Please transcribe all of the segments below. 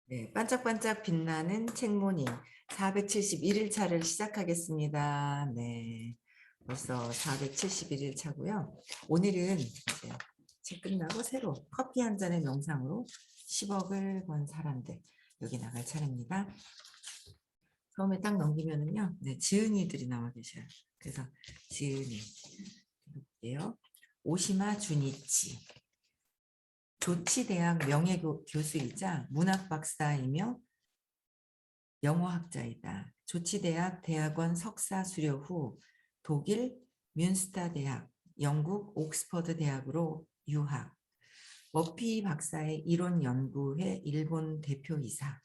네, 반짝반짝 빛나는 책모닝 471일 차를 시작하겠습니다. 네, 벌써 471일 차고요. 오늘은 이제 책 끝나고 새로 커피 한 잔의 명상으로 10억을 번 사람들 여기 나갈 차례입니다. 처음에 딱 넘기면은요, 네, 지은이들이 나와 계셔요. 그래서 지은이 볼게요. 오시마 주니치. 조치대학 명예교수이자 문학박사이며 영어학자이다. 조치대학 대학원 석사 수료 후 독일 뮌스터 대학, 영국 옥스퍼드 대학으로 유학, 머피 박사의 이론 연구회 일본 대표이사,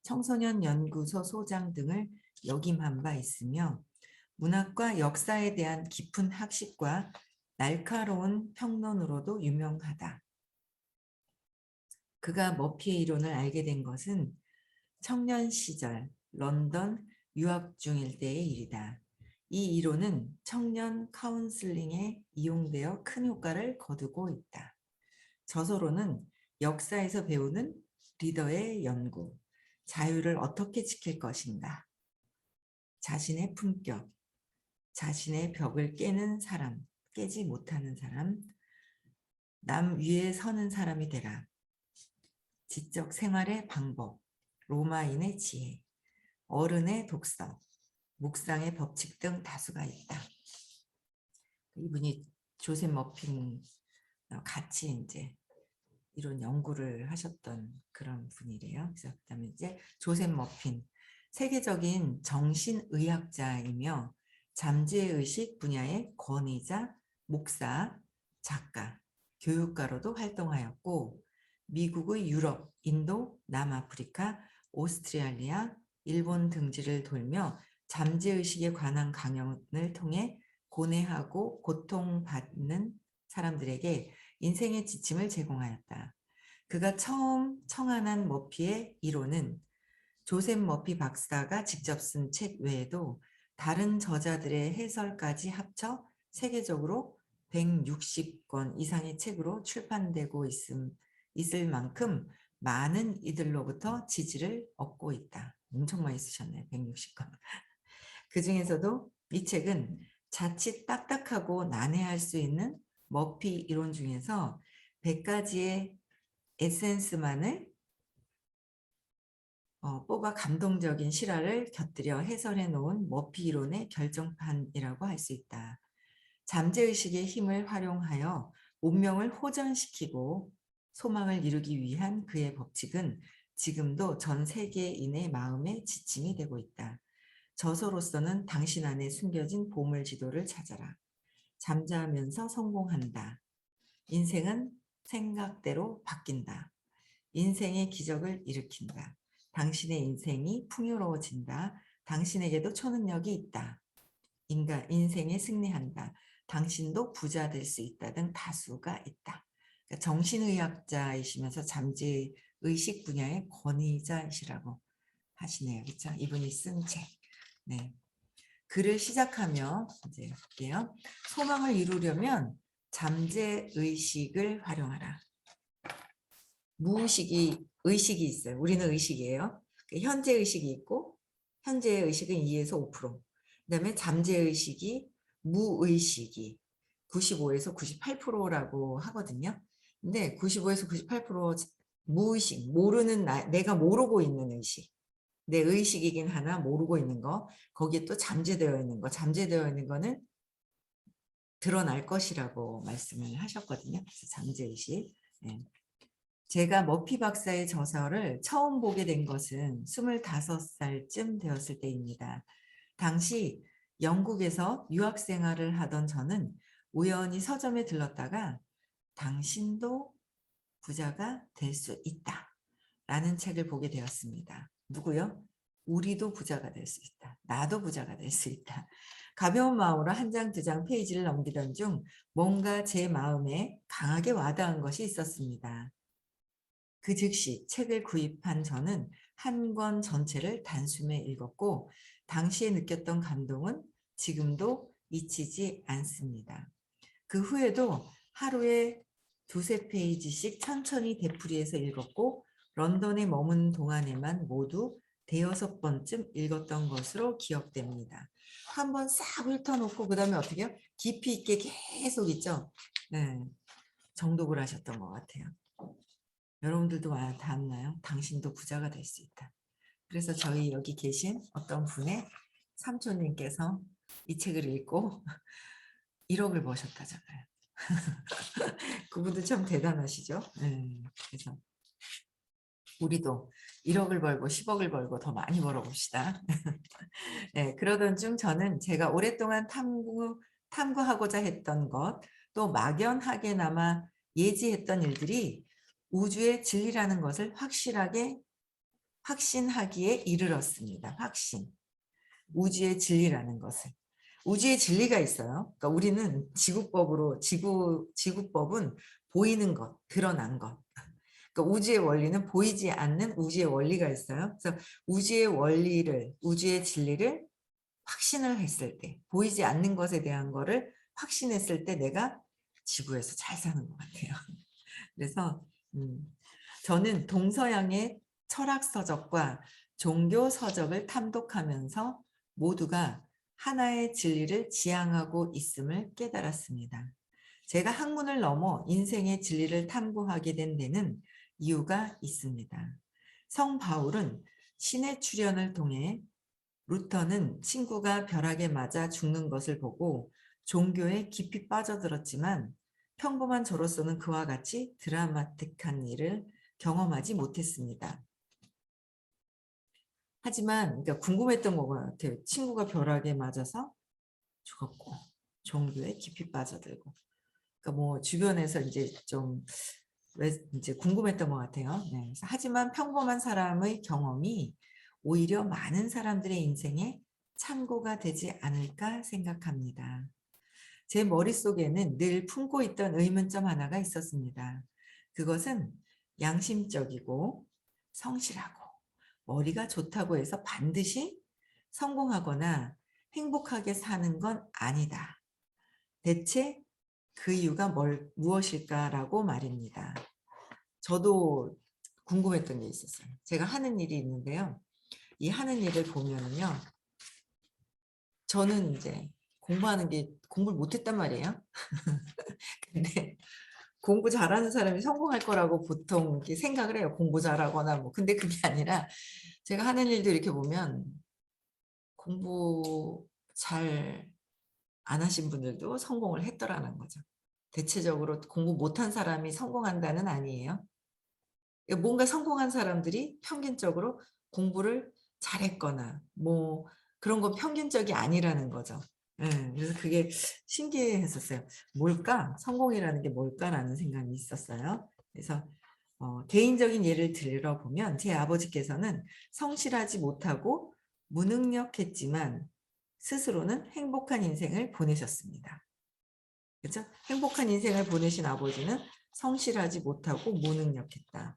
청소년 연구소 소장 등을 역임한 바 있으며 문학과 역사에 대한 깊은 학식과 날카로운 평론으로도 유명하다. 그가 머피의 이론을 알게 된 것은 청년 시절 런던 유학 중일 때의 일이다. 이 이론은 청년 카운슬링에 이용되어 큰 효과를 거두고 있다. 저서로는 역사에서 배우는 리더의 연구, 자유를 어떻게 지킬 것인가, 자신의 품격, 자신의 벽을 깨는 사람, 깨지 못하는 사람, 남 위에 서는 사람이 되라, 지적 생활의 방법, 로마인의 지혜, 어른의 독서, 묵상의 법칙 등 다수가 있다. 이분이 조셉 머핀 같이 이제 이런 연구를 하셨던 그런 분이래요. 그래서 그다음에 이제 조셉 머핀 세계적인 정신의학자이며 잠재의식 분야의 권위자, 목사, 작가, 교육가로도 활동하였고 미국의 유럽, 인도, 남아프리카, 오스트레일리아, 일본 등지를 돌며 잠재의식에 관한 강연을 통해 고뇌하고 고통받는 사람들에게 인생의 지침을 제공하였다. 그가 처음 청한한 머피의 이론은 조셉 머피 박사가 직접 쓴 책 외에도 다른 저자들의 해설까지 합쳐 세계적으로 160권 이상의 책으로 출판되고 있을 만큼 많은 이들로부터 지지를 얻고 있다. 엄청 많이 쓰셨네요. 160권. 그 중에서도 이 책은 자칫 딱딱하고 난해할 수 있는 머피 이론 중에서 100가지의 에센스만을 뽑아 감동적인 실화를 곁들여 해설해 놓은 머피 이론의 결정판이라고 할 수 있다. 잠재의식의 힘을 활용하여 운명을 호전시키고 소망을 이루기 위한 그의 법칙은 지금도 전 세계인의 마음의 지침이 되고 있다. 저서로서는 당신 안에 숨겨진 보물지도를 찾아라. 잠자면서 성공한다. 인생은 생각대로 바뀐다. 인생의 기적을 일으킨다. 당신의 인생이 풍요로워진다. 당신에게도 초능력이 있다. 인생에 승리한다. 당신도 부자 될 수 있다 등 다수가 있다. 그러니까 정신의학자이시면서 잠재의식 분야의 권위자이시라고 하시네요. 그렇죠? 이분이 쓴 책. 네. 글을 시작하며 이제 볼게요. 소망을 이루려면 잠재의식을 활용하라. 의식이 있어요. 우리는 의식이에요. 현재의식이 있고 현재의 의식은 2에서 5%. 그다음에 잠재의식이 무의식이 95에서 98%라고 하거든요. 근데 95에서 98% 무의식, 모르는 내가 모르고 있는 의식. 내 의식이긴 하나 모르고 있는 거, 거기에 또 잠재되어 있는 거, 잠재되어 있는 거는 드러날 것이라고 말씀을 하셨거든요. 그래서 잠재의식. 네. 제가 머피 박사의 저서를 처음 보게 된 것은 25살쯤 되었을 때입니다. 당시 영국에서 유학 생활을 하던 저는 우연히 서점에 들렀다가 당신도 부자가 될 수 있다 라는 책을 보게 되었습니다. 누구요? 우리도 부자가 될 수 있다. 나도 부자가 될 수 있다. 가벼운 마음으로 한 장, 두 장 페이지를 넘기던 중 뭔가 제 마음에 강하게 와닿은 것이 있었습니다. 그 즉시 책을 구입한 저는 한 권 전체를 단숨에 읽었고 당시에 느꼈던 감동은 지금도 잊히지 않습니다. 그 후에도 하루에 두세 페이지씩 천천히 되풀이해서 읽었고 런던에 머문 동안에만 모두 대여섯 번쯤 읽었던 것으로 기억됩니다. 한번 싹 훑어놓고 그 다음에 어떻게 해요? 깊이 있게 계속 있죠. 네, 정독을 하셨던 것 같아요. 여러분들도 닿았나요? 당신도 부자가 될 수 있다. 그래서 저희 여기 계신 어떤 분의 삼촌님께서 이 책을 읽고 1억을 버셨다잖아요. 그분도 참 대단하시죠? 그래서 우리도 1억을 벌고 10억을 벌고 더 많이 벌어봅시다. 네, 그러던 중 저는 제가 오랫동안 탐구하고자 했던 것, 또 막연하게나마 예지했던 일들이 우주의 진리라는 것을 확신하기에 이르렀습니다. 확신. 우주의 진리라는 것을. 우주의 진리가 있어요. 그러니까 우리는 지구법은 보이는 것, 드러난 것. 그러니까 우주의 원리는 보이지 않는 우주의 원리가 있어요. 그래서 우주의 진리를 확신을 했을 때, 보이지 않는 것에 대한 거를 확신했을 때 내가 지구에서 잘 사는 것 같아요. 그래서 저는 동서양의 철학 서적과 종교 서적을 탐독하면서 모두가 하나의 진리를 지향하고 있음을 깨달았습니다. 제가 학문을 넘어 인생의 진리를 탐구하게 된 데는 이유가 있습니다. 성 바울은 신의 출현을 통해 루터는 친구가 벼락에 맞아 죽는 것을 보고 종교에 깊이 빠져들었지만 평범한 저로서는 그와 같이 드라마틱한 일을 경험하지 못했습니다. 하지만 그러니까 궁금했던 것 같아요. 친구가 벼락에 맞아서 죽었고 종교에 깊이 빠져들고, 그러니까 뭐 주변에서 이제 좀 왜 이제 궁금했던 것 같아요. 네. 하지만 평범한 사람의 경험이 오히려 많은 사람들의 인생에 참고가 되지 않을까 생각합니다. 제 머릿속에는 늘 품고 있던 의문점 하나가 있었습니다. 그것은 양심적이고 성실하고 머리가 좋다고 해서 반드시 성공하거나 행복하게 사는 건 아니다. 대체 그 이유가 무엇일까라고 말입니다. 저도 궁금했던 게 있었어요. 제가 하는 일이 있는데요. 이 하는 일을 보면은요. 저는 이제 공부를 못했단 말이에요. 근데 공부 잘하는 사람이 성공할 거라고 보통 이렇게 생각을 해요. 공부 잘하거나 뭐. 근데 그게 아니라 제가 하는 일도 이렇게 보면 공부 잘 안 하신 분들도 성공을 했더라는 거죠. 대체적으로 공부 못한 사람이 성공한다는 아니에요. 뭔가 성공한 사람들이 평균적으로 공부를 잘했거나 뭐 그런 건 평균적이 아니라는 거죠. 그래서 그게 신기했었어요. 뭘까? 성공이라는 게 뭘까라는 생각이 있었어요. 그래서 개인적인 예를 들어보면 제 아버지께서는 성실하지 못하고 무능력했지만 스스로는 행복한 인생을 보내셨습니다. 그렇죠? 행복한 인생을 보내신 아버지는 성실하지 못하고 무능력했다.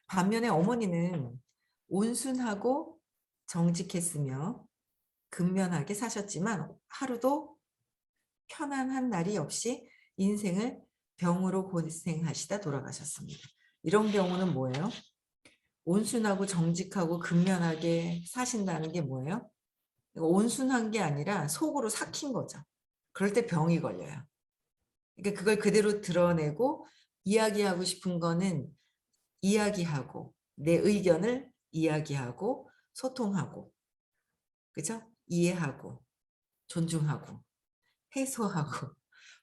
반면에 어머니는 온순하고 정직했으며 근면하게 사셨지만 하루도 편안한 날이 없이 인생을 병으로 고생하시다 돌아가셨습니다. 이런 경우는 뭐예요? 온순하고 정직하고 근면하게 사신다는 게 뭐예요? 온순한 게 아니라 속으로 삭힌 거죠. 그럴 때 병이 걸려요. 그러니까 그걸 그대로 드러내고 이야기하고 싶은 거는 이야기하고 내 의견을 이야기하고 소통하고, 그죠? 이해하고 존중하고 해소하고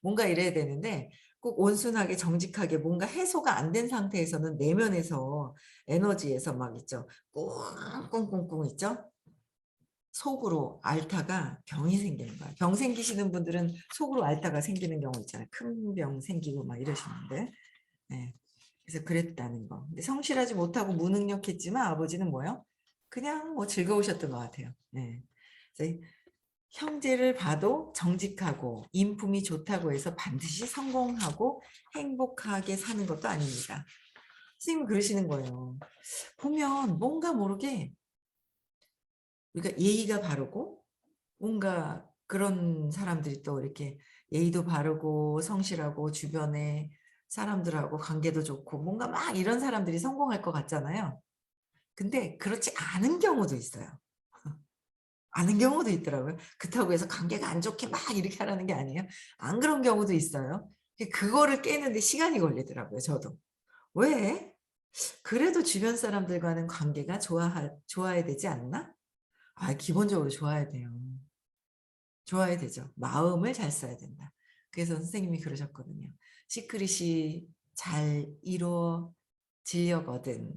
뭔가 이래야 되는데 꼭 온순하게 정직하게 뭔가 해소가 안 된 상태에서는 내면에서 에너지에서 막 있죠. 꽁꽁꽁꽁 있죠. 속으로 앓다가 병이 생기는 거야. 병 생기시는 분들은 속으로 앓다가 생기는 경우 있잖아요. 큰 병 생기고 막 이러시는데. 네. 그래서 그랬다는 거. 근데 성실하지 못하고 무능력했지만 아버지는 뭐요? 그냥 뭐 즐거우셨던 것 같아요. 네. 그래서 형제를 봐도 정직하고 인품이 좋다고 해서 반드시 성공하고 행복하게 사는 것도 아닙니다. 선생님은 그러시는 거예요. 보면 뭔가 모르게 우리가 예의가 바르고 뭔가 그런 사람들이 또 이렇게 예의도 바르고 성실하고 주변에 사람들하고 관계도 좋고 뭔가 막 이런 사람들이 성공할 것 같잖아요. 근데 그렇지 않은 경우도 있어요. 않은 경우도 있더라고요. 그렇다고 해서 관계가 안 좋게 막 이렇게 하라는 게 아니에요. 안 그런 경우도 있어요. 그거를 깨는데 시간이 걸리더라고요, 저도. 왜? 그래도 주변 사람들과는 관계가 좋아야 되지 않나? 아, 기본적으로 좋아야 돼요. 좋아야 되죠. 마음을 잘 써야 된다. 그래서 선생님이 그러셨거든요. 시크릿이 잘 이루어지려거든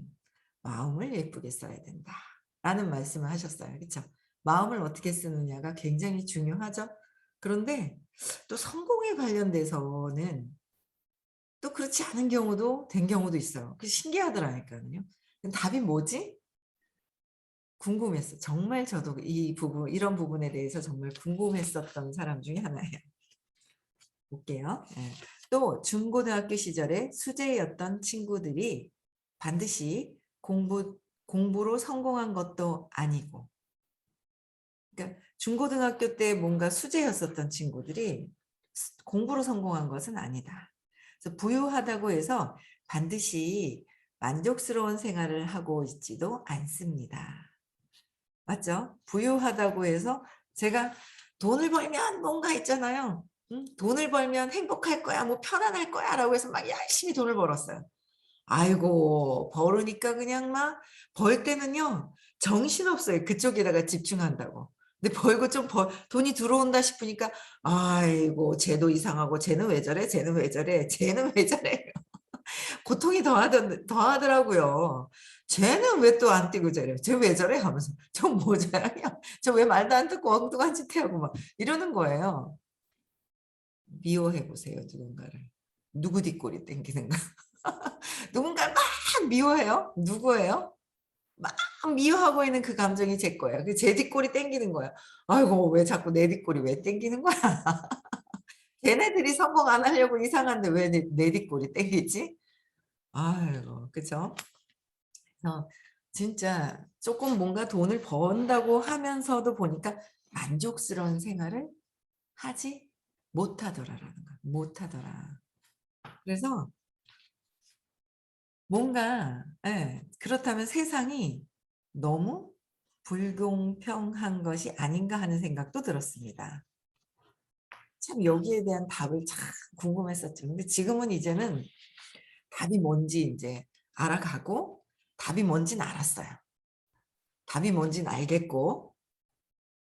마음을 예쁘게 써야 된다. 라는 말씀을 하셨어요. 그렇죠? 마음을 어떻게 쓰느냐가 굉장히 중요하죠. 그런데 또 성공에 관련돼서는 또 그렇지 않은 경우도 된 경우도 있어요. 그 신기하더라니까요. 답이 뭐지? 궁금했어. 정말 저도 이런 부분에 대해서 정말 궁금했었던 사람 중에 하나예요. 볼게요. 예. 또 중고등학교 시절에 수재였던 친구들이 반드시 공부로 성공한 것도 아니고, 그러니까 중고등학교 때 뭔가 수재였었던 친구들이 공부로 성공한 것은 아니다. 그래서 부유하다고 해서 반드시 만족스러운 생활을 하고 있지도 않습니다. 맞죠? 부유하다고 해서 제가 돈을 벌면 뭔가 있잖아요. 돈을 벌면 행복할 거야, 뭐 편안할 거야 라고 해서 막 열심히 돈을 벌었어요. 아이고, 벌으니까 그냥 막 벌 때는요, 정신없어요. 그쪽에다가 집중한다고. 근데 벌고 돈이 들어온다 싶으니까, 아이고, 쟤도 이상하고, 쟤는 왜 저래? 쟤는 왜 저래? 쟤는 왜 저래? 고통이 더하더라고요. 쟤는 왜 또 안 뛰고 저래? 쟤 왜 저래? 하면서 저 모자야? 저 왜 말도 안 듣고 엉뚱한 짓 하고 막 이러는 거예요. 미워해 보세요, 누군가를. 누구 뒷골이 땡기는가? 누군가를 막 미워해요? 누구예요? 막 미워하고 있는 그 감정이 제 거예요. 제 뒷골이 땡기는 거야. 아이고, 왜 자꾸 내 뒷골이 왜 땡기는 거야? 걔네들이 성공 안 하려고 이상한데 왜 내 뒷골이 땡기지? 아이고, 그쵸? 그래서 진짜 조금 뭔가 돈을 번다고 하면서도 보니까 만족스러운 생활을 하지 못하더라라는 거야. 못하더라. 그래서 뭔가 그렇다면 세상이 너무 불공평한 것이 아닌가 하는 생각도 들었습니다. 참 여기에 대한 답을 참 궁금했었죠. 근데 지금은 이제는 답이 뭔지 이제 알아가고 답이 뭔지는 알았어요. 답이 뭔지는 알겠고,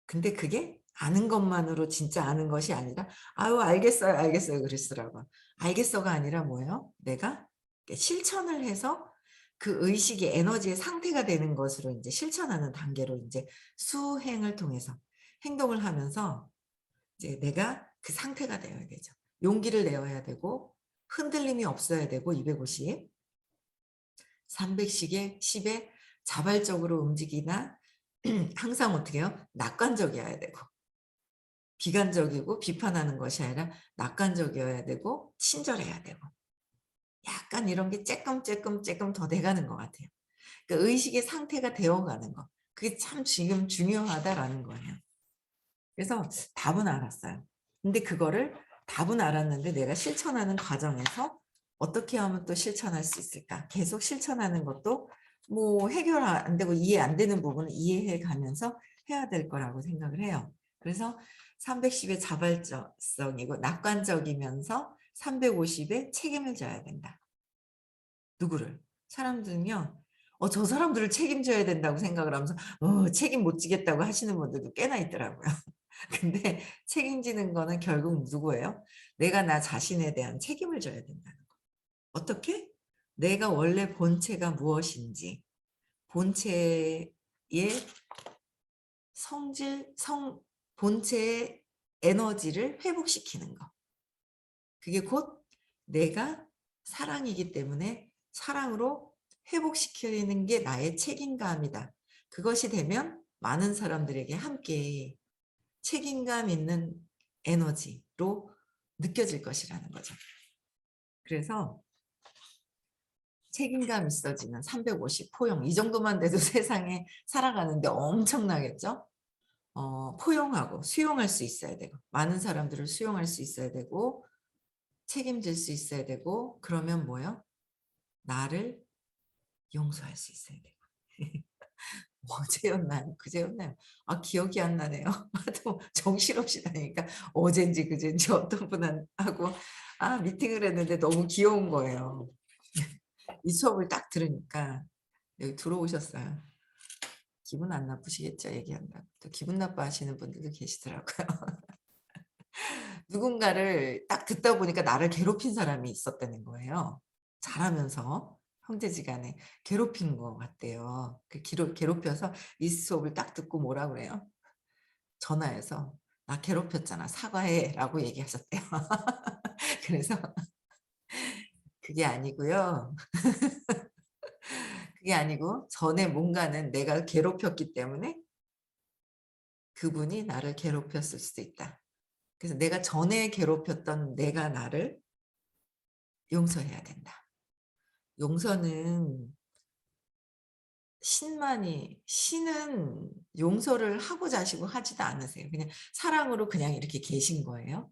근데 그게 아는 것만으로 진짜 아는 것이 아니라 아유 알겠어요 알겠어요 그랬더라고요. 알겠어가 아니라 뭐예요? 내가 실천을 해서 그 의식의 에너지의 상태가 되는 것으로 이제 실천하는 단계로 이제 수행을 통해서 행동을 하면서 이제 내가 그 상태가 되어야 되죠. 용기를 내어야 되고 흔들림이 없어야 되고 250, 300씩에 10에 자발적으로 움직이나 항상 어떻게 해요? 낙관적이어야 되고 비관적이고 비판하는 것이 아니라 낙관적이어야 되고 친절해야 되고 약간 이런 게 쬐끔 더 돼가는 것 같아요. 그러니까 의식의 상태가 되어가는 거. 그게 참 지금 중요하다라는 거예요. 그래서 답은 알았어요. 근데 그거를 답은 알았는데 내가 실천하는 과정에서 어떻게 하면 또 실천할 수 있을까? 계속 실천하는 것도 뭐 해결 안 되고 이해 안 되는 부분은 이해해 가면서 해야 될 거라고 생각을 해요. 그래서 310의 자발성이고 낙관적이면서 350에 책임을 져야 된다. 누구를? 사람들은요. 저 사람들을 책임져야 된다고 생각을 하면서 책임 못 지겠다고 하시는 분들도 꽤나 있더라고요. 근데 책임지는 거는 결국 누구예요? 내가 나 자신에 대한 책임을 져야 된다는 거. 어떻게? 내가 원래 본체가 무엇인지, 본체의 본체의 에너지를 회복시키는 거. 그게 곧 내가 사랑이기 때문에 사랑으로 회복시키는 게 나의 책임감이다. 그것이 되면 많은 사람들에게 함께 책임감 있는 에너지로 느껴질 것이라는 거죠. 그래서 책임감 있어지는 350 포용 이 정도만 돼도 세상에 살아가는데 엄청나겠죠? 포용하고 수용할 수 있어야 되고 많은 사람들을 수용할 수 있어야 되고 책임질 수 있어야 되고 그러면 뭐요? 나를 용서할 수 있어야 되고. 어제였나요? 그제였나요? 아 기억이 안 나네요. 하도 정신없이 다니니까 어젠지 그젠지 어떤 분하고 미팅을 했는데 너무 귀여운 거예요. 이 수업을 딱 들으니까 여기 들어오셨어요. 기분 안 나쁘시겠죠? 얘기한다고. 또 기분 나빠하시는 분들도 계시더라고요. 누군가를 딱 듣다 보니까 나를 괴롭힌 사람이 있었다는 거예요. 잘하면서 형제지간에 괴롭힌 것 같대요. 그 괴롭혀서 이 수업을 딱 듣고 뭐라 그래요? 전화해서 "나 괴롭혔잖아. 사과해."라고 얘기하셨대요. 그래서 그게 아니고요. 그게 아니고 전에 뭔가는 내가 괴롭혔기 때문에 그분이 나를 괴롭혔을 수도 있다. 그래서 내가 전에 괴롭혔던 내가 나를 용서해야 된다. 용서는 신은 용서를 하고자 하시고 하지도 않으세요. 그냥 사랑으로 그냥 이렇게 계신 거예요.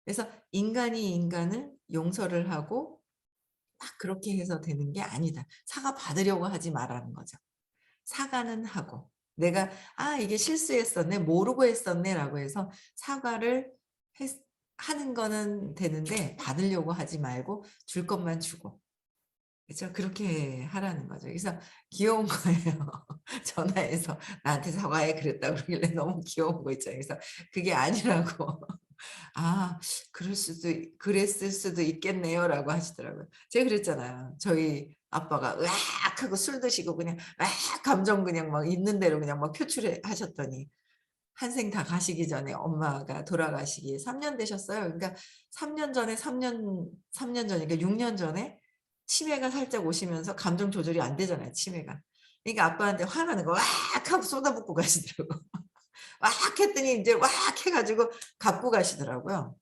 그래서 인간이 인간을 용서를 하고 막 그렇게 해서 되는 게 아니다. 사과 받으려고 하지 말라는 거죠. 사과는 하고 내가 '아 이게 실수했었네. 모르고 했었네.'라고 해서 사과를 했 하는 거는 되는데 받으려고 하지 말고 줄 것만 주고. 그죠? 그렇게 하라는 거죠. 그래서 귀여운 거예요. 전화해서 "나한테 사과해." 그랬다고 그러길래 너무 귀여운 거 있죠. 그래서 그게 아니라고. "아 그랬을 수도 있겠네요."라고 하시더라고요. 제가 그랬잖아요. 저희 아빠가 으악 하고 술 드시고 그냥 으악 감정 그냥 막 있는 대로 그냥 막 표출해 하셨더니 한생 다 가시기 전에 엄마가 돌아가시기 3년 되셨어요. 그러니까 3년 전이니까 6년 전에 치매가 살짝 오시면서 감정 조절이 안 되잖아요, 치매가. 그러니까 아빠한테 화나는 거 "으악." 하고 쏟아붓고 가시더라고. "으악." 했더니 인제 "으악." 해 가지고 갖고 가시더라고요.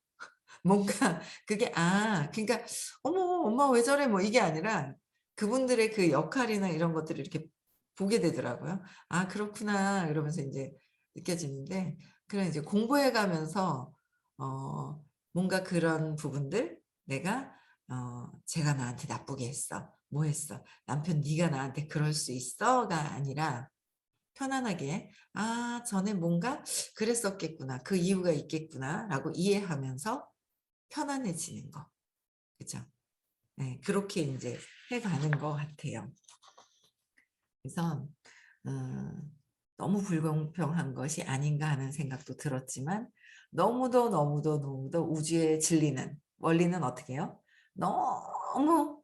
뭔가 그게 그러니까 '어머 엄마 왜 저래?' 뭐 이게 아니라 그분들의 그 역할이나 이런 것들을 이렇게 보게 되더라고요. '아 그렇구나.' 이러면서 인제 느껴지는데 그런 이제 공부해 가면서 어 뭔가 그런 부분들 내가 '쟤가 나한테 나쁘게 했어. 뭐 했어. 남편 네가 나한테 그럴 수 있어.'가 아니라 편안하게 '아 전에 뭔가 그랬었겠구나. 그 이유가 있겠구나.'라고 이해하면서 편안해지는 거. 그죠? 네. 그렇게 인제 해 가는 것 같아요. 그래서 어 '너무 불공평한 것이 아닌가.' 하는 생각도 들었지만 너무도, 너무도, 너무도 우주의 진리는 원리는 어떻게 해요? 너무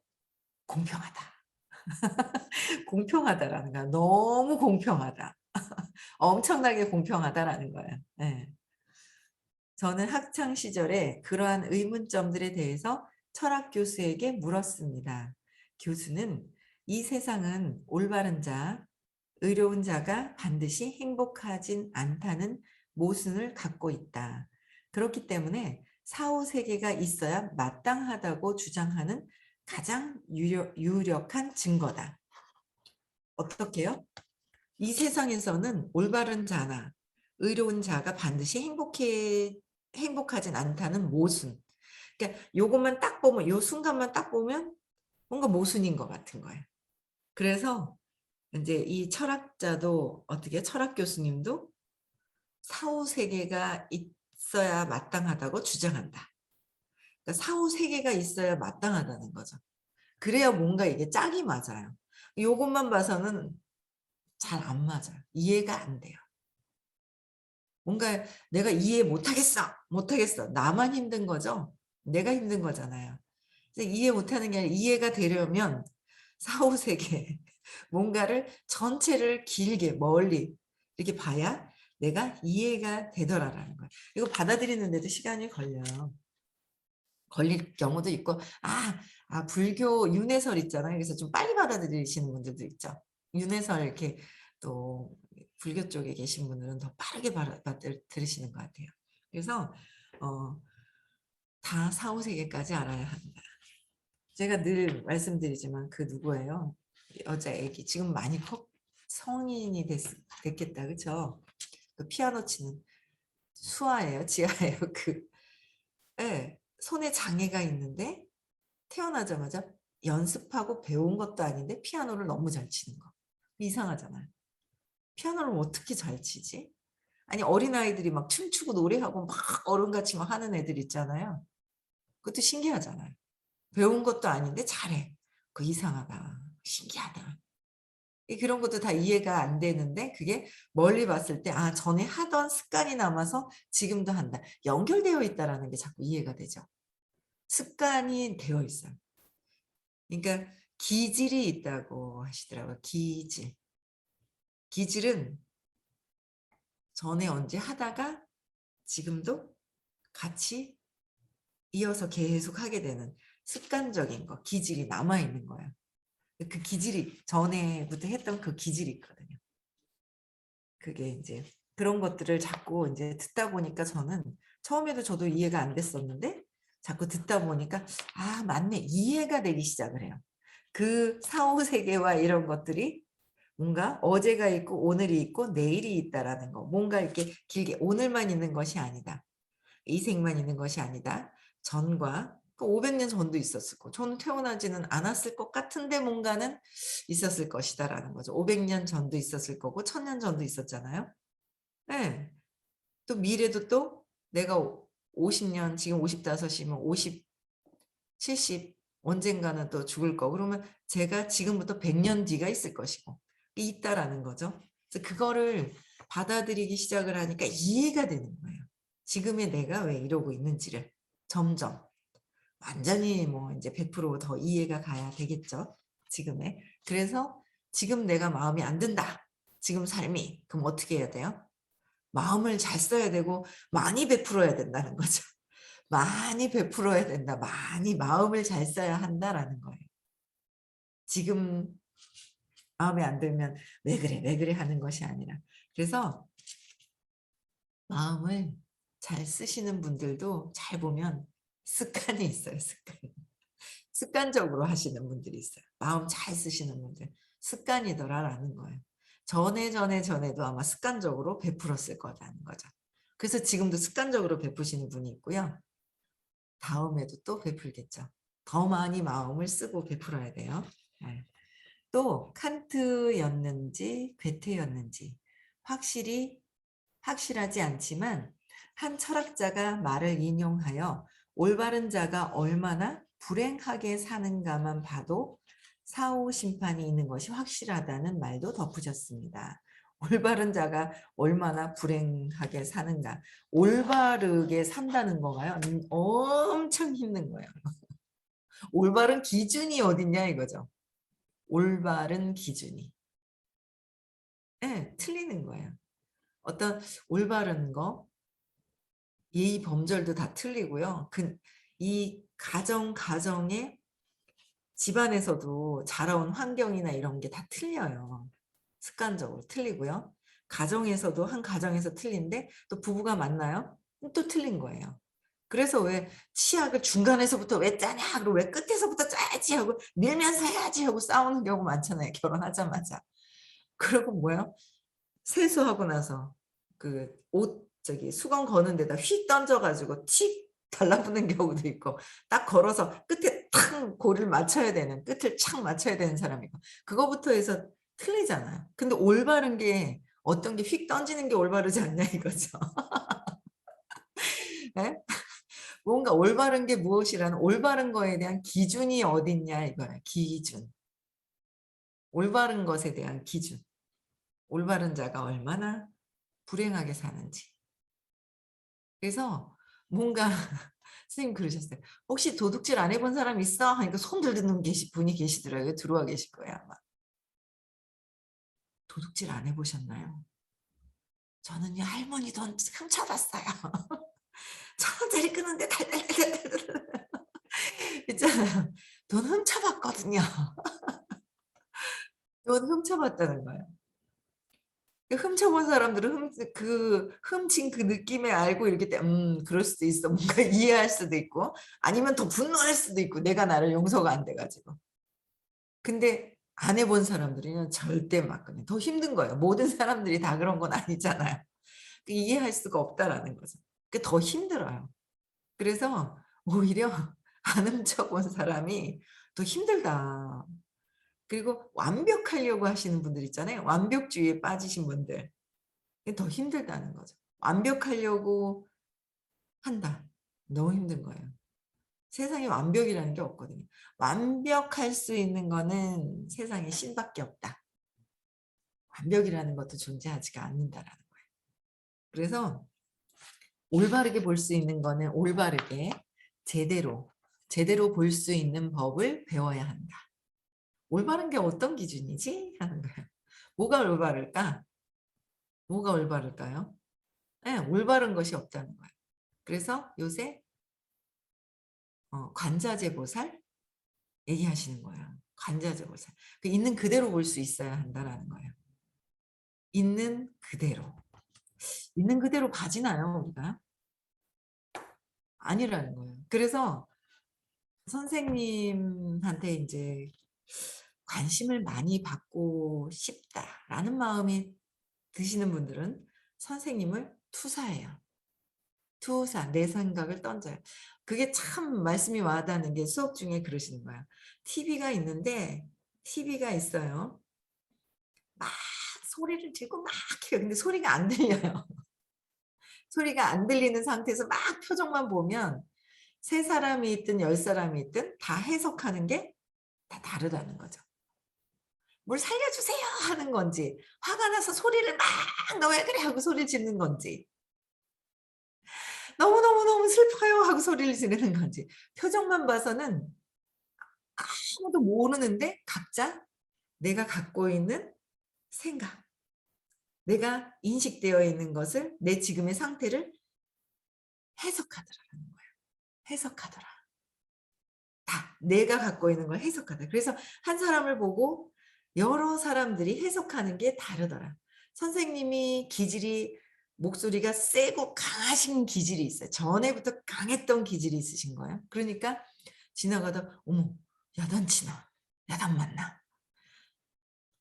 공평하다. 공평하다라는 거야. 너무 공평하다. 엄청나게 공평하다라는 거예요. 예. 저는 학창 시절에 그러한 의문점들에 대해서 철학 교수에게 물었습니다. 교수는 이 세상은 올바른 자, 의로운 자가 반드시 행복하진 않다는 모순을 갖고 있다. 그렇기 때문에 사후 세계가 있어야 마땅하다고 주장하는 가장 유력한 증거다. 어떻게요? 이 세상에서는 올바른 자나 의로운 자가 반드시 행복하진 않다는 모순. 그러니까 요것만 딱 보면 요 순간만 딱 보면 뭔가 모순인 것 같은 거예요. 그래서 인제 이 철학자도 어떻게 철학 교수님도 사후 세계가 있어야 마땅하다고 주장한다. 그러니까 사후 세계가 있어야 마땅하다는 거죠. 그래야 뭔가 이게 짝이 맞아요. 요것만 봐서는 잘 안 맞아요. 이해가 안 돼요. 뭔가 '내가 이해 못 하겠어. 못 하겠어.' 나만 힘든 거죠. 내가 힘든 거잖아요. 그래서 이해 못 하는 게 아니라 이해가 되려면 사후 세계 뭔가를 전체를 길게 멀리 이렇게 봐야 내가 이해가 되더라라는 거예요. 이거 받아들이는 데도 시간이 걸려요. 걸릴 경우도 있고 불교 윤회설 있잖아요. 그래서 좀 빨리 받아들이시는 분들도 있죠. 윤회설 이렇게 또 불교 쪽에 계신 분들은 더 빠르게 들으시는 것 같아요. 그래서 어 다 사후 세계까지 알아야 한다. 제가 늘 말씀드리지만 그 누구예요? 여자애기 지금 많이 성인이 됐겠다. 그쵸? 그 피아노 치는 수아예요? 지아예요? 예. 손에 장애가 있는데 태어나자마자 연습하고 배운 것도 아닌데 피아노를 너무 잘 치는 거. 이상하잖아요. 피아노를 어떻게 잘 치지? 아니 어린아이들이 막 춤추고 노래하고 막 어른같이 막 하는 애들 있잖아요. 그것도 신기하잖아요. 배운 것도 아닌데 잘해. 그 이상하다. 신기하다. 그런 것도 다 이해가 안 되는데 그게 멀리 봤을 때 아 전에 하던 습관이 남아서 지금도 한다. 연결되어 있다라는 게 자꾸 이해가 되죠. 습관이 되어 있어요. 그러니까 기질이 있다고 하시더라고요. 기질. 기질은 전에 언제 하다가 지금도 같이 이어서 계속 하게 되는 습관적인 거, 기질이 남아있는 거예요. 그 기질이 전에부터 했던 그 기질이 있거든요. 그게 이제 그런 것들을 자꾸 이제 듣다 보니까 저는 처음에도 저도 이해가 안 됐었는데 자꾸 듣다 보니까 아 맞네 이해가 되기 시작을 해요. 그 사후 세계와 이런 것들이 뭔가 어제가 있고 오늘이 있고 내일이 있다라는 거. 뭔가 이렇게 길게 오늘만 있는 것이 아니다. 이 생만 있는 것이 아니다. 전과 500년 전도 있었을 거. 저는 태어나지는 않았을 것 같은데 뭔가는 있었을 것이다라는 거죠. 500년 전도 있었을 거고 1000년 전도 있었잖아요. 네. 또 미래도 또 내가 50년 지금 55이면 50, 70 언젠가는 또 죽을 거. 그러면 제가 지금부터 100년 뒤가 있을 것이고 있다라는 거죠. 그래서 그거를 받아들이기 시작을 하니까 이해가 되는 거예요. 지금의 내가 왜 이러고 있는지를 점점 완전히 뭐 이제 100%더 이해가 가야 되겠죠. 지금의. 그래서 지금 내가 마음이 안 든다. 지금 삶이. 그럼 어떻게 해야 돼요? 마음을 잘 써야 되고 많이 베풀어야 된다는 거죠. 많이 베풀어야 된다. 많이 마음을 잘 써야 한다라는 거예요. 지금 마음에 안 들면 왜 그래 왜 그래 하는 것이 아니라 그래서 마음을 잘 쓰시는 분들도 잘 보면 습관이 있어요. 습관적으로 하시는 분들이 있어요. 마음 잘 쓰시는 분들 습관이더라라는 거예요. 전에도 아마 습관적으로 베풀었을 거라는 거죠. 그래서 지금도 습관적으로 베푸시는 분이 있고요. 다음에도 또 베풀겠죠. 더 많이 마음을 쓰고 베풀어야 돼요. 네. 또 칸트였는지 괴테였는지 확실하지 않지만 한 철학자가 말을 인용하여 올바른 자가 얼마나 불행하게 사는가만 봐도 사후 심판이 있는 것이 확실하다는 말도 덧붙였습니다. 올바른 자가 얼마나 불행하게 사는가. 올바르게 산다는 건가요? 아니면 엄청 힘든 거예요. 올바른 기준이 어딨냐 이거죠. 올바른 기준이. 네, 틀리는 거예요. 어떤 올바른 거, 예의 범절도 다 틀리고요. 이 가정에 집안에서도 자라온 환경이나 이런 게 다 틀려요. 습관적으로 틀리고요. 가정에서도 한 가정에서 틀린데 또 부부가 만나요? 또 틀린 거예요. 그래서 왜 치약을 중간에서부터 왜 짜냐 그리고 왜 끝에서부터 짜야지 하고 밀면서 해야지 하고 싸우는 경우 많잖아요. 결혼하자마자. 그리고 뭐야? 세수하고 나서 그 옷 저기 수건 거는 데다 휙 던져가지고 틱 달라붙는 경우도 있고 딱 걸어서 끝에 탁 고리를 맞춰야 되는 끝을 착 맞춰야 되는 사람이고 그거부터 해서 틀리잖아요. 근데 올바른 게 어떤 게 휙 던지는 게 올바르지 않냐 이거죠. 네? 뭔가 올바른 게 무엇이라는 올바른 거에 대한 기준이 어딨냐 이거야. 기준. 올바른 것에 대한 기준. 올바른 자가 얼마나 불행하게 사는지. 그래서 뭔가 선생님 그러셨어요. 혹시 도둑질 안 해본 사람 있어? 하니까 손 들는 분이 계시더라고요. 들어와 계실 거예요 아마. 도둑질 안 해보셨나요? 저는요 할머니 돈 훔쳐봤어요. 1,000원짜리 끄는데 달달달달달 있잖아요. 돈 훔쳐봤거든요. 돈 훔쳐봤다는 거예요. 훔쳐본 사람들은 훔친 그 느낌에 알고 이렇게 그럴 수도 있어. 뭔가 이해할 수도 있고 아니면 더 분노할 수도 있고 내가 나를 용서가 안 돼가지고. 근데 안 해본 사람들은 절대 막 그냥 더 힘든 거예요. 모든 사람들이 다 그런 건 아니잖아요. 이해할 수가 없다라는 거죠. 그게 더 힘들어요. 그래서 오히려 안 훔쳐본 사람이 더 힘들다. 그리고 완벽하려고 하시는 분들 있잖아요. 완벽주의에 빠지신 분들. 그게 더 힘들다는 거죠. 완벽하려고 한다. 너무 힘든 거예요. 세상에 완벽이라는 게 없거든요. 완벽할 수 있는 거는 세상에 신밖에 없다. 완벽이라는 것도 존재하지가 않는다라는 거예요. 그래서 올바르게 볼 수 있는 거는 올바르게 제대로 볼 수 있는 법을 배워야 한다. 올바른 게 어떤 기준이지? 하는 거예요. 뭐가 올바를까? 뭐가 올바를까요? 네, 올바른 것이 없다는 거예요. 그래서 요새 관자재보살 얘기하시는 거예요. 관자재보살. 있는 그대로 볼 수 있어야 한다라는 거예요. 있는 그대로. 있는 그대로 봐지나요, 우리가? 아니라는 거예요. 그래서 선생님한테 이제 관심을 많이 받고 싶다라는 마음이 드시는 분들은 선생님을 투사해요. 투사, 내 생각을 던져요. 그게 참 말씀이 와닿는 게 수업 중에 그러시는 거야. TV가 있는데, TV가 있어요. 막 소리를 지르고 막 해요. 근데 소리가 안 들려요. 소리가 안 들리는 상태에서 막 표정만 보면 세 사람이 있든 열 사람이 있든 다 해석하는 게 다 다르다는 거죠. 뭘 살려주세요 하는 건지, 화가 나서 소리를 막 너 왜 그래 하고 소리를 지르는 건지, 너무너무너무 슬퍼요 하고 소리를 지르는 건지, 표정만 봐서는 아무도 모르는데 각자 내가 갖고 있는 생각, 내가 인식되어 있는 것을, 내 지금의 상태를 해석하더라는 거예요. 해석하더라. 다 내가 갖고 있는 걸 해석하더라. 그래서 한 사람을 보고 여러 사람들이 해석하는 게 다르더라. 선생님이 기질이, 목소리가 세고 강하신 기질이 있어요. 전에부터 강했던 기질이 있으신 거예요. 그러니까 지나가다 어머 야단치나, 야단 맞나,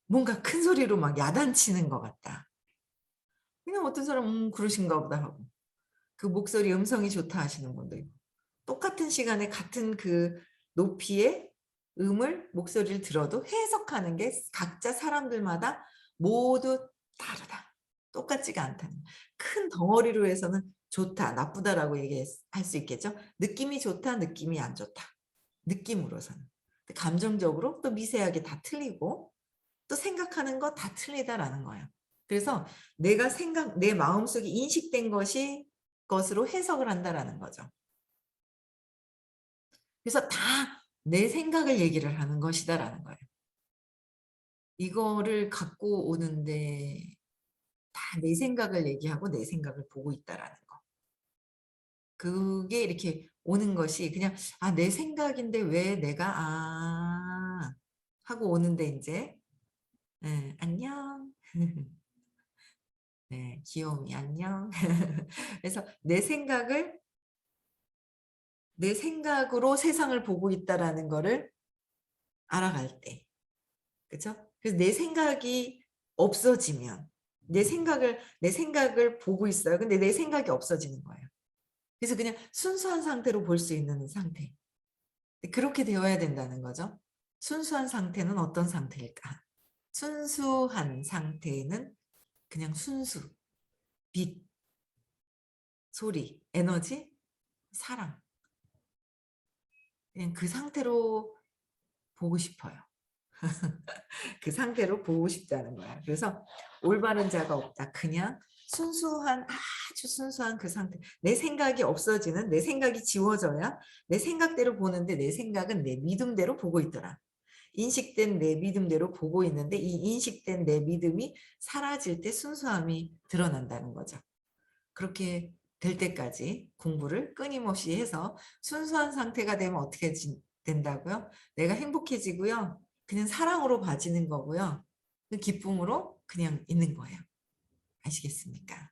뭔가 큰 소리로 막 야단치는 것 같다. 그냥 어떤 사람은 그러신가 보다 하고, 그 목소리 음성이 좋다 하시는 분도 있고, 똑같은 시간에 같은 그 높이의 음을, 목소리를 들어도 해석하는 게 각자 사람들마다 모두 다르다. 똑같지가 않다는. 큰 덩어리로 해서는 좋다, 나쁘다라고 얘기할 수 있겠죠. 느낌이 좋다, 느낌이 안 좋다. 느낌으로서는. 감정적으로 또 미세하게 다 틀리고, 또 생각하는 거 다 틀리다라는 거예요. 그래서 내가 내 마음속에 인식된 것으로 해석을 한다라는 거죠. 그래서 다 내 생각을 얘기를 하는 것이다라는 거예요. 이거를 갖고 오는데 다 내 생각을 얘기하고 내 생각을 보고 있다라는 거. 그게 이렇게 오는 것이 그냥 내 생각인데 왜 내가 하고 오는데 이제 안녕. 네, 귀요미 안녕. 그래서 내 생각으로 세상을 보고 있다라는 거를 알아갈 때. 그죠? 그래서 내 생각이 없어지면 내 생각을 보고 있어요. 근데 내 생각이 없어지는 거예요. 그래서 그냥 순수한 상태로 볼 수 있는 상태. 그렇게 되어야 된다는 거죠. 순수한 상태는 어떤 상태일까? 순수한 상태는 그냥 순수, 빛, 소리, 에너지, 사랑. 그냥 그 상태로 보고 싶어요. 그 상태로 보고 싶다는 거야. 그래서 올바른 자가 없다. 그냥 아주 순수한 그 상태. 내 생각이 없어지는, 내 생각이 지워져야 내 생각대로 보는데 내 생각은 내 믿음대로 보고 있더라. 인식된 내 믿음대로 보고 있는데 이 인식된 내 믿음이 사라질 때 순수함이 드러난다는 거죠. 그렇게 될 때까지 공부를 끊임없이 해서 순수한 상태가 되면 어떻게 된다고요? 내가 행복해지고요. 그냥 사랑으로 봐지는 거고요. 그 기쁨으로 그냥 있는 거예요. 아시겠습니까?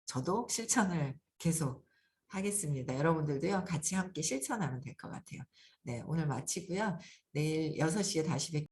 저도 실천을 계속 하겠습니다. 여러분들도요, 같이 함께 실천하면 될 것 같아요. 네, 오늘 마치고요. 내일 6시에 다시 뵙겠습니다.